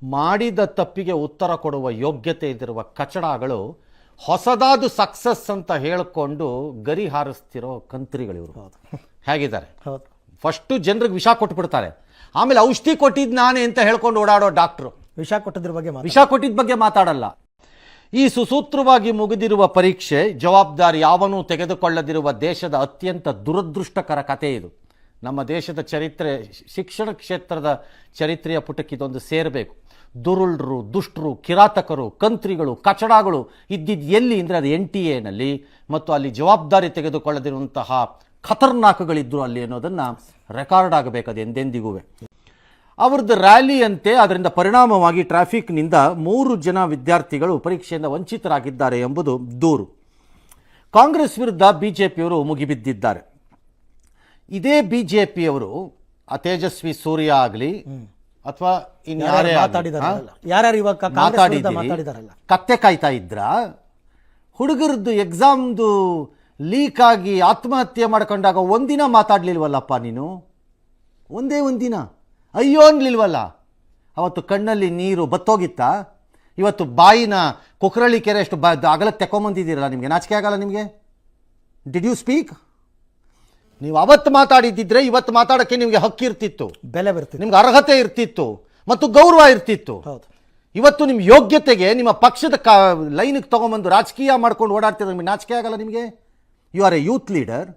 ಮಾಡಿದ ತಪ್ಪಿಗೆ ಉತ್ತರ ಕೊಡುವ ಯೋಗ್ಯತೆ ಇದ್ದಿರುವ ಕಚಡಗಳು ಹೊಸದಾದ ಸಕ್ಸಸ್ ಅಂತ ಹೇಳಿಕೊಂಡು ಗರಿ ಹಾರಿಸ್ತಿರೋ ಕಂತ್ರಿಗಳಿವರು ಹೇಗಿದ್ದಾರೆ. ಫಸ್ಟು ಜನರಿಗೆ ವಿಷ ಕೊಟ್ಬಿಡ್ತಾರೆ, ಆಮೇಲೆ ಔಷಧಿ ಕೊಟ್ಟಿದ್ದು ನಾನೇ ಅಂತ ಹೇಳ್ಕೊಂಡು ಓಡಾಡೋ ಡಾಕ್ಟ್ರು ವಿಷ ಕೊಟ್ಟಿದ್ದ ಬಗ್ಗೆ ಮಾತಾಡಲ್ಲ. ಈ ಸುಸೂತ್ರವಾಗಿ ಮುಗಿದಿರುವ ಪರೀಕ್ಷೆ ಜವಾಬ್ದಾರಿ ಯಾವನೂ ತೆಗೆದುಕೊಳ್ಳದಿರುವ ದೇಶದ ಅತ್ಯಂತ ದುರದೃಷ್ಟಕರ ಕಥೆ ಇದು. ನಮ್ಮ ದೇಶದ ಚರಿತ್ರೆ, ಶಿಕ್ಷಣ ಕ್ಷೇತ್ರದ ಚರಿತ್ರೆಯ ಪುಟಕ್ಕೆ ಇದೊಂದು ಸೇರಬೇಕು. ದುರುಳರು, ದುಷ್ಟರು, ಕಿರಾತಕರು, ಕಂತ್ರಿಗಳು, ಕಚಡಗಳು ಇದ್ದಿದ್ದು ಎಲ್ಲಿ ಅಂದರೆ ಅದು NTA ಮತ್ತು ಅಲ್ಲಿ ಜವಾಬ್ದಾರಿ ತೆಗೆದುಕೊಳ್ಳದಿರುವಂತಹ ಖತರ್ನಾಕ್ಗಳಿದ್ರು ಅಲ್ಲಿ ಅನ್ನೋದನ್ನು ರೆಕಾರ್ಡ್ ಆಗಬೇಕು ಅದು ಎಂದೆಂದಿಗೂ. ಅವ್ರದ್ದು ರ್ಯಾಲಿ ಅಂತೆ, ಅದರಿಂದ ಪರಿಣಾಮವಾಗಿ ಟ್ರಾಫಿಕ್ನಿಂದ 3 ಜನ ವಿದ್ಯಾರ್ಥಿಗಳು ಪರೀಕ್ಷೆಯಿಂದ ವಂಚಿತರಾಗಿದ್ದಾರೆ ಎಂಬುದು ದೂರು. ಕಾಂಗ್ರೆಸ್ ವಿರುದ್ಧ ಬಿಜೆಪಿಯವರು ಮುಗಿಬಿದ್ದಿದ್ದಾರೆ. ಇದೇ ಬಿಜೆಪಿಯವರು ಆ ತೇಜಸ್ವಿ ಸೂರ್ಯ ಆಗಲಿ ಅಥವಾ ಇನ್ಯಾರೇ ಕತ್ತೆ ಕಾಯ್ತಾ ಇದ್ರ ಹುಡುಗರದ್ದು ಎಕ್ಸಾಮ್ದು ಲೀಕ್ ಆಗಿ ಆತ್ಮಹತ್ಯೆ ಮಾಡ್ಕೊಂಡಾಗ ಒಂದಿನ ಮಾತಾಡ್ಲಿಲ್ವಲ್ಲಪ್ಪ ನೀನು, ಒಂದಿನ ಅಯ್ಯೋ ಅನ್ಲಿಲ್ವಲ್ಲ. ಅವತ್ತು ಕಣ್ಣಲ್ಲಿ ನೀರು ಬತ್ತೋಗಿತ್ತಾ? ಇವತ್ತು ಬಾಯಿನ ಕೊಕ್ರಳ್ಳಿ ಕೆರೆ ಅಷ್ಟು ಅಗಲಕ್ಕೆ ತೆಕೊಂಬಂದಿದ್ದೀರಲ್ಲ, ನಿಮಗೆ ನಾಚಿಕೆ ಆಗಲ್ಲ ನಿಮಗೆ? Did you speak? ನೀವು ಅವತ್ತು ಮಾತಾಡಿದ್ದಿದ್ರೆ ಇವತ್ತು ಮಾತಾಡೋಕ್ಕೆ ನಿಮಗೆ ಹಕ್ಕಿರ್ತಿತ್ತು, ಬೆಲೆ ಬರ್ತಿತ್ತು, ನಿಮ್ಗೆ ಅರ್ಹತೆ ಇರ್ತಿತ್ತು ಮತ್ತು ಗೌರವ ಇರ್ತಿತ್ತು. ಇವತ್ತು ನಿಮ್ಮ ಯೋಗ್ಯತೆಗೆ ನಿಮ್ಮ ಪಕ್ಷದ ಲೈನಿಗೆ ತೊಗೊಂಬಂದು ರಾಜಕೀಯ ಮಾಡ್ಕೊಂಡು ಓಡಾಡ್ತಿದ್ರೆ ನಿಮಗೆ ನಾಚಿಕೆ ಆಗಲ್ಲ ನಿಮಗೆ? You are a youth leader.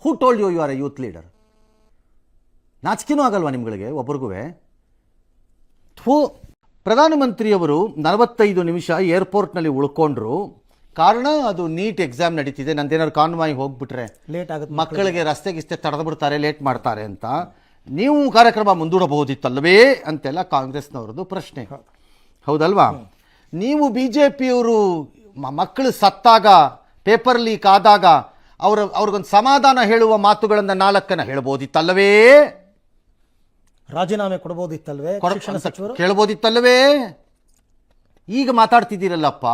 Who told you are a youth leader? ನಾಚಿಕೆನೂ ಆಗಲ್ವಾ ನಿಮ್ಗಳಿಗೆ ಒಬ್ರಿಗೂ? ಪ್ರಧಾನಮಂತ್ರಿಯವರು 45 ನಿಮಿಷ ಏರ್ಪೋರ್ಟ್ನಲ್ಲಿ ಉಳ್ಕೊಂಡ್ರು. ಕಾರಣ ಅದು ನೀಟ್ ಎಕ್ಸಾಮ್ ನಡೀತಿದೆ, ನಂದೇನಾದ್ರು ಕಾನ್ವಾಯ್ ಹೋಗ್ಬಿಟ್ರೆ ಲೇಟ್ ಆಗುತ್ತೆ, ಮಕ್ಕಳಿಗೆ ರಸ್ತೆಗಿಸ್ತೆ ತಡೆದು ಬಿಡ್ತಾರೆ, ಲೇಟ್ ಮಾಡ್ತಾರೆ ಅಂತ. ನೀವು ಕಾರ್ಯಕ್ರಮ ಮುಂದೂಡಬಹುದಿತ್ತಲ್ವೇ ಅಂತೆಲ್ಲ ಕಾಂಗ್ರೆಸ್ನವ್ರದ್ದು ಪ್ರಶ್ನೆ, ಹೌದಲ್ವಾ? ನೀವು ಬಿಜೆಪಿಯವರು ಮಕ್ಕಳು ಸತ್ತಾಗ, ಪೇಪರ್ ಲೀಕ್ ಆದಾಗ ಅವ್ರಿಗೊಂದು ಸಮಾಧಾನ ಹೇಳುವ ಮಾತುಗಳನ್ನು 4 ಹೇಳ್ಬೋದಿತ್ತಲ್ಲವೇ? ರಾಜೀನಾಮೆ ಕೊಡಬಹುದಿತ್ತಲ್ವೇ? ಶಿಕ್ಷಣ ಸಚಿವರು ಕೇಳಬಹುದಿತ್ತಲ್ಲವೇ? ಈಗ ಮಾತಾಡ್ತಿದ್ದೀರಲ್ಲಪ್ಪ,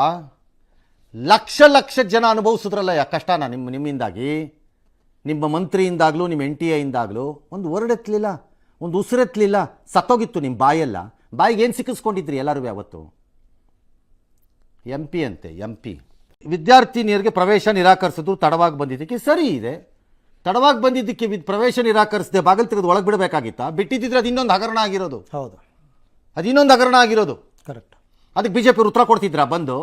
ಲಕ್ಷ ಜನ ಅನುಭವಿಸಿದ್ರಲ್ಲ ಯಾ ಕಷ್ಟನ ನಿಮ್ಮಿಂದಾಗಿ, ನಿಮ್ಮ ಮಂತ್ರಿಯಿಂದಾಗಲೂ ನಿಮ್ಮ NTA ಇಂದಾಗಲೂ ಒಂದು ವರ್ಡ್ ಎತ್ತಲಿಲ್ಲ, ಒಂದು ಉಸಿರೆತ್ತಲಿಲ್ಲ, ಸತ್ತೋಗಿತ್ತು ನಿಮ್ಮ ಬಾಯೆಲ್ಲ. ಬಾಯಿಗೆ ಏನು ಸಿಕ್ಕಿಸ್ಕೊಂಡಿದ್ರಿ ಎಲ್ಲರೂ ಅವತ್ತು? MP ಅಂತೆ, MP. ವಿದ್ಯಾರ್ಥಿನಿಯರಿಗೆ ಪ್ರವೇಶ ನಿರಾಕರಿಸೋದು ತಡವಾಗಿ ಬಂದಿದ್ದಕ್ಕೆ ಸರಿ ಇದೆ. ತಡವಾಗಿ ಬಂದಿದ್ದಕ್ಕೆ ಪ್ರವೇಶ ನಿರಾಕರಿಸದೆ ಬಾಗಿಲು ತೆಗೆದು ಒಳಗೆ ಬಿಡಬೇಕಾಗಿತ್ತಾ? ಬಿಟ್ಟಿದ್ದಿದ್ರೆ ಅದು ಇನ್ನೊಂದು ಹಗರಣ ಆಗಿರೋದು. ಹೌದು, ಅದು ಇನ್ನೊಂದು ಹಗರಣ ಆಗಿರೋದು. ಕರೆಕ್ಟ್. ಅದಕ್ಕೆ ಬಿಜೆಪಿ ಉತ್ತರ ಕೊಡ್ತಿದ್ರಾ ಬಂದು?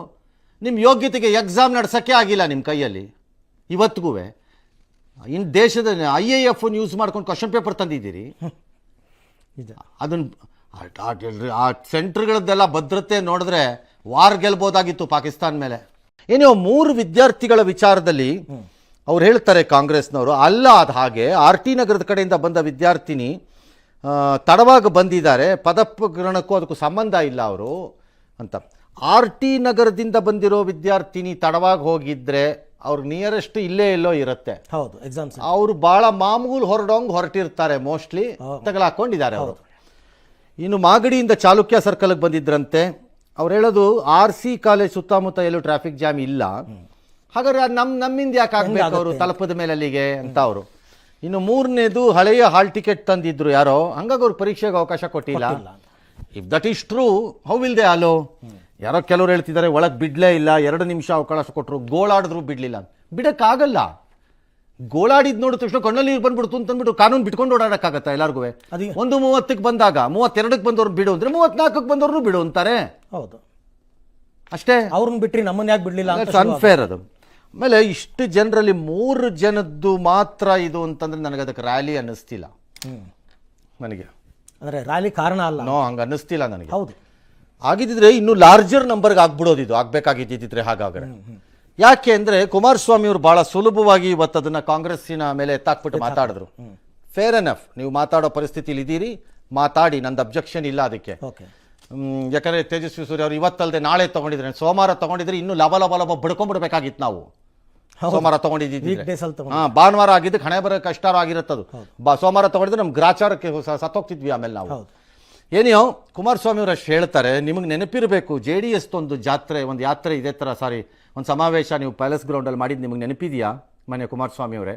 ನಿಮ್ಮ ಯೋಗ್ಯತೆಗೆ ಎಕ್ಸಾಮ್ ನಡೆಸೋಕ್ಕೆ ಆಗಿಲ್ಲ ನಿಮ್ಮ ಕೈಯಲ್ಲಿ ಇವತ್ತಿಗೂ. ಇನ್ನು ದೇಶದ IAF ಯೂಸ್ ಮಾಡ್ಕೊಂಡು ಕ್ವಶನ್ ಪೇಪರ್ ತಂದಿದ್ದೀರಿ. ಅದನ್ನು ಆ ಸೆಂಟ್ರ್ಗಳದ್ದೆಲ್ಲ ಭದ್ರತೆ ನೋಡಿದ್ರೆ ವಾರ್ ಗೆಲ್ಬೋದಾಗಿತ್ತು ಪಾಕಿಸ್ತಾನ ಮೇಲೆ. ಏನೋ 3 ವಿದ್ಯಾರ್ಥಿಗಳ ವಿಚಾರದಲ್ಲಿ ಅವ್ರು ಹೇಳ್ತಾರೆ ಕಾಂಗ್ರೆಸ್ನವರು, ಅಲ್ಲ ಅದು ಹಾಗೆ, RT ನಗರದ ಕಡೆಯಿಂದ ಬಂದ ವಿದ್ಯಾರ್ಥಿನಿ ತಡವಾಗಿ ಬಂದಿದ್ದಾರೆ, ಪದಗ್ರಹಣಕ್ಕೂ ಅದಕ್ಕೂ ಸಂಬಂಧ ಇಲ್ಲ ಅವರು ಅಂತ. RT ನಗರದಿಂದ ಬಂದಿರೋ ವಿದ್ಯಾರ್ಥಿನಿ ತಡವಾಗಿ ಹೋಗಿದ್ರೆ ಅವ್ರಿಗೆ ನಿಯರೆಸ್ಟ್ ಇಲ್ಲೇ ಎಲ್ಲೋ ಇರುತ್ತೆ. ಹೌದು, ಎಕ್ಸಾಮ್ಸ್ ಅವರು ಭಾಳ ಮಾಮೂಲು ಹೊರಟಿರ್ತಾರೆ, ಮೋಸ್ಟ್ಲಿ ತಗಲಾಕೊಂಡಿದ್ದಾರೆ ಅವರು. ಇನ್ನು ಮಾಗಡಿಯಿಂದ ಚಾಲುಕ್ಯ ಸರ್ಕಲ್ಗೆ ಬಂದಿದ್ರಂತೆ. ಅವ್ರು ಹೇಳೋದು RC ಕಾಲೇಜ್ ಸುತ್ತಮುತ್ತ ಎಲ್ಲೂ ಟ್ರಾಫಿಕ್ ಜಾಮ್ ಇಲ್ಲ, ಹಾಗಾದ್ರೆ ನಮ್ಮಿಂದ ಯಾಕೆ ಆಗ್ಬೇಕು ಅವರು ತಲುಪದ ಮೇಲೆ ಅಲ್ಲಿಗೆ ಅಂತ ಅವರು. ಇನ್ನು 3ನೇದು ಹಳೆಯ ಹಾಲ್ ಟಿಕೆಟ್ ತಂದಿದ್ರು ಯಾರೋ, ಹಂಗಾಗಿ ಅವ್ರು ಪರೀಕ್ಷೆಗೆ ಅವಕಾಶ ಕೊಟ್ಟಿಲ್ಲ. If that is true, how will they hello? ಯಾರೋ ಕೆಲವರು ಹೇಳ್ತಿದ್ದಾರೆ ಒಳಗೆ ಬಿಡ್ಲೇ ಇಲ್ಲ, 2 ನಿಮಿಷ ಅವಕಾಶ ಕೊಟ್ಟರು, ಗೋಳಾಡಿದ್ರು ಬಿಡ್ಲಿಲ್ಲ. ಬಿಡಕ್ಕಾಗಲ್ಲ. ಗೋಳಾಡಿದ್ ನೋಡಿದ ತಕ್ಷಣ ಕಣ್ಣಲ್ಲಿ ನೀರು ಬಂದ್ಬಿಡ್ತು ಅಂತಂದ್ಬಿಟ್ಟು ಕಾನೂನು ಬಿಟ್ಕೊಂಡು ಓಡಾಡಕ್ಕಾಗತ್ತಾ ಎಲ್ಲರಿಗೂ? 1:30ಕ್ಕೆ ಬಂದಾಗ 32ಕ್ಕೆ ಬಂದವ್ರು ಬಿಡು ಅಂದ್ರೆ 34ಕ್ಕೆ ಬಂದವ್ರು ಬಿಡು ಅಂತಾರೆ. ಹೌದು, ಅಷ್ಟೇ. ಅವ್ರನ್ನ ಬಿಟ್ರಿ ನಮ್ಮನ್ನ ಯಾಕೆ ಬಿಡ್ಲಿಲ್ಲ? ಅನ್ಫೇರ್ ಅದು. ಆಮೇಲೆ ಇಷ್ಟು ಜನರಲ್ಲಿ 3 ಜನದ್ದು ಮಾತ್ರ ಇದು ಅಂತಂದ್ರೆ ನನಗೆ ಅದಕ್ಕೆ ರ್ಯಾಲಿ ಅನ್ನಿಸ್ತಿಲ್ಲ ನನಗೆ. ಅಂದ್ರೆ ರ್ಯಾಲಿ ಕಾರಣ ಅಲ್ಲ, ನೋ, ಹಂಗೆ ಅನ್ನಿಸ್ತಿಲ್ಲ ನನಗೆ. ಹೌದು, ಆಗಿದ್ದಿದ್ರೆ ಇನ್ನು ಲಾರ್ಜರ್ ನಂಬರ್ಗೆ ಆಗ್ಬಿಡೋದಿದು, ಆಗ್ಬೇಕಾಗಿದ್ದಿದ್ರೆ. ಹಾಗಾದ್ರೆ ಯಾಕೆ ಅಂದ್ರೆ ಕುಮಾರಸ್ವಾಮಿ ಅವರು ಬಹಳ ಸುಲಭವಾಗಿ ಇವತ್ತು ಅದನ್ನ ಕಾಂಗ್ರೆಸ್ಸಿನ ಮೇಲೆ ಎತ್ತಾಕ್ಬಿಟ್ಟು ಮಾತಾಡಿದ್ರು. ಫೇರ್ ಎನಫ್, ನೀವು ಮಾತಾಡೋ ಪರಿಸ್ಥಿತಿಲಿ ಇದ್ದೀರಿ, ಮಾತಾಡಿ, ನಂದು ಅಬ್ಜೆಕ್ಷನ್ ಇಲ್ಲ ಅದಕ್ಕೆ. ಯಾಕಂದ್ರೆ ತೇಜಸ್ವಿ ಸೂರ್ಯ ಅವರು ಇವತ್ತಲ್ಲದೆ ನಾಳೆ ತಗೊಂಡಿದ್ರೆ, ಸೋಮವಾರ ತಗೊಂಡಿದ್ರೆ ಇನ್ನೂ ಲಬ ಬಡ್ಕೊಂಡ್ಬಿಡ್ಬೇಕಾಗಿತ್ತು ನಾವು. ಸೋಮವಾರ ತಗೊಂಡಿದ್ದೀವಿ, ಭಾನುವಾರ ಆಗಿದ್ದಕ್ಕೆ ಹಣೆ ಬರೋ ಕಷ್ಟ ಆಗಿರುತ್ತದು. ಸೋಮವಾರ ತಗೊಂಡಿದ್ರೆ ನಮ್ಗೆ ಗ್ರಾಚಾರಕ್ಕೆ ಸತ್ತೋಗ್ತಿದ್ವಿ ಆಮೇಲೆ ನಾವು. ಏನೋ ಕುಮಾರಸ್ವಾಮಿ ಅವರು ಅಷ್ಟು ಹೇಳ್ತಾರೆ. ನಿಮಗೆ ನೆನಪಿರಬೇಕು, JDS ಒಂದು ಯಾತ್ರೆ ಇದೇ ಥರ, ಒಂದು ಸಮಾವೇಶ ನೀವು ಪ್ಯಾಲೇಸ್ ಗ್ರೌಂಡಲ್ಲಿ ಮಾಡಿದ್ದು ನಿಮಗೆ ನೆನಪಿದೆಯಾ? ಮನೆ ಕುಮಾರಸ್ವಾಮಿ ಅವರೇ,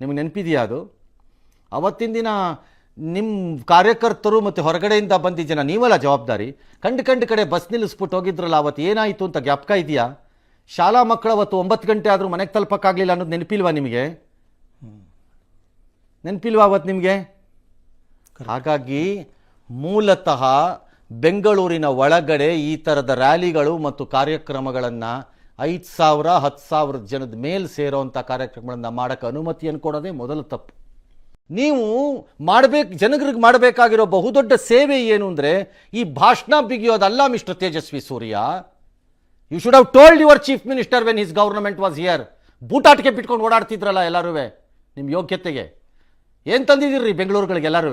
ನಿಮಗೆ ನೆನಪಿದೆಯಾ ಅದು? ಅವತ್ತಿನ ದಿನ ನಿಮ್ಮ ಕಾರ್ಯಕರ್ತರು ಮತ್ತು ಹೊರಗಡೆಯಿಂದ ಬಂದಿದ್ದ ಜನ ನೀವಲ್ಲ ಜವಾಬ್ದಾರಿ. ಕಂಡು ಕಡೆ ಬಸ್ ನಿಲ್ಲಿಸ್ಬಿಟ್ಟು ಹೋಗಿದ್ರಲ್ಲ, ಅವತ್ತು ಏನಾಯಿತು ಅಂತ ಜ್ಞಾಪಕ ಇದೆಯಾ? ಶಾಲಾ ಮಕ್ಕಳು ಅವತ್ತು 9 ಗಂಟೆ ಆದರೂ ಮನೆಗೆ ತಲುಪಕ್ಕಾಗಲಿಲ್ಲ ಅನ್ನೋದು ನೆನಪಿಲ್ವಾ ನಿಮಗೆ? ನೆನಪಿಲ್ವಾ ಅವತ್ತು ನಿಮಗೆ? ಹಾಗಾಗಿ ಮೂಲತಃ ಬೆಂಗಳೂರಿನ ಒಳಗಡೆ ಈ ಥರದ ರ್ಯಾಲಿಗಳು ಮತ್ತು ಕಾರ್ಯಕ್ರಮಗಳನ್ನು 5,000 10,000 ಜನದ ಮೇಲೆ ಸೇರೋವಂಥ ಕಾರ್ಯಕ್ರಮಗಳನ್ನು ಮಾಡೋಕ್ಕೆ ಅನುಮತಿಯನ್ನು ಕೊಡೋದೇ ಮೊದಲ ತಪ್ಪು. ನೀವು ಜನಗಳಿಗೆ ಮಾಡಬೇಕಾಗಿರೋ ಬಹುದೊಡ್ಡ ಸೇವೆ ಏನು ಅಂದರೆ ಈ ಭಾಷಣ ಬಿಗಿಯೋದಲ್ಲ mister Tejasvi Surya. You should have told your chief minister when his government was here. ಬೂಟಾಟಿಕೆ ಬಿಟ್ಕೊಂಡು ಓಡಾಡ್ತಿದ್ರಲ್ಲ ಎಲ್ಲರೂ ನಿಮ್ಮ ಯೋಗ್ಯತೆಗೆ. ಏನು ತಂದಿದ್ದೀರಿ ಬೆಂಗಳೂರುಗಳಿಗೆ? ಎಲ್ಲರೂ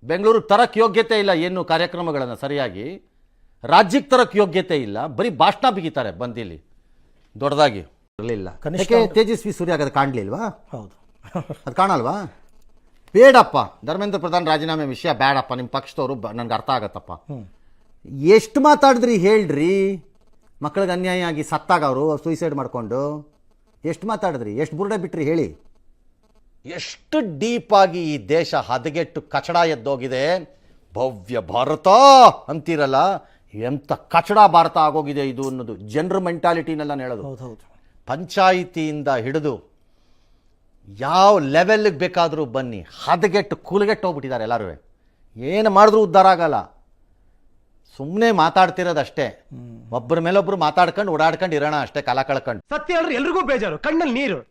ಬೆಂಗಳೂರಿಗೆ ತರಕ್ಕೆ ಯೋಗ್ಯತೆ ಇಲ್ಲ, ಏನು ಕಾರ್ಯಕ್ರಮಗಳನ್ನು ಸರಿಯಾಗಿ ರಾಜ್ಯಕ್ಕೆ ತರಕ್ಕೆ ಯೋಗ್ಯತೆ ಇಲ್ಲ, ಬರೀ ಭಾಷಣ ಬಿಗಿತಾರೆ ಬಂದಿಲ್ಲಿ ದೊಡ್ಡದಾಗಿ. ಇರಲಿಲ್ಲ ತೇಜಸ್ವಿ ಸೂರ್ಯ ಅದು ಕಾಣಲಿಲ್ವಾ? ಹೌದು. ಅದು ಕಾಣಲ್ವಾ? ಬೇಡಪ್ಪ, ಧರ್ಮೇಂದ್ರ ಪ್ರಧಾನ್ ರಾಜೀನಾಮೆ ವಿಷಯ ಬೇಡಪ್ಪ, ನಿಮ್ಮ ಪಕ್ಷದವರು ನನಗೆ ಅರ್ಥ ಆಗತ್ತಪ್ಪ. ಎಷ್ಟು ಮಾತಾಡಿದ್ರಿ ಹೇಳ್ರಿ? ಮಕ್ಕಳಿಗೆ ಅನ್ಯಾಯ ಆಗಿ ಸತ್ತಾಗ ಅವರು ಸೂಸೈಡ್ ಮಾಡಿಕೊಂಡು ಎಷ್ಟು ಮಾತಾಡಿದ್ರಿ? ಎಷ್ಟು ಬುರುಡೆ ಬಿಟ್ರಿ ಹೇಳಿ? ಎಷ್ಟು ಡೀಪಾಗಿ ಈ ದೇಶ ಹದಗೆಟ್ಟು ಕಚಡ ಎದ್ದೋಗಿದೆ. ಭವ್ಯ ಭಾರತ ಅಂತೀರಲ್ಲ, ಎಂಥ ಕಚಡ ಭಾರತ ಆಗೋಗಿದೆ ಇದು ಅನ್ನೋದು ಜನರ ಮೆಂಟಾಲಿಟಿನೆಲ್ಲ ಹೇಳೋದು. ಪಂಚಾಯಿತಿಯಿಂದ ಹಿಡಿದು ಯಾವ ಲೆವೆಲ್ಗೆ ಬೇಕಾದರೂ ಬನ್ನಿ, ಹದಗೆಟ್ಟು ಕೂಲ್ಗೆಟ್ಟು ಹೋಗ್ಬಿಟ್ಟಿದ್ದಾರೆ ಎಲ್ಲರೂ. ಏನು ಮಾಡಿದ್ರೂ ಉದ್ಧಾರ ಆಗಲ್ಲ, ಸುಮ್ಮನೆ ಮಾತಾಡ್ತಿರೋದಷ್ಟೇ. ಒಬ್ಬರ ಮೇಲೊಬ್ರು ಮಾತಾಡ್ಕೊಂಡು ಓಡಾಡ್ಕೊಂಡು ಇರೋಣ ಅಷ್ಟೇ, ಕಾಲ ಕಳ್ಕೊಂಡು. ಸತ್ಯ ಹೇಳಿದ್ರೆ ಎಲ್ರಿಗೂ ಬೇಜಾರು, ಕಣ್ಣಲ್ಲಿ ನೀರು.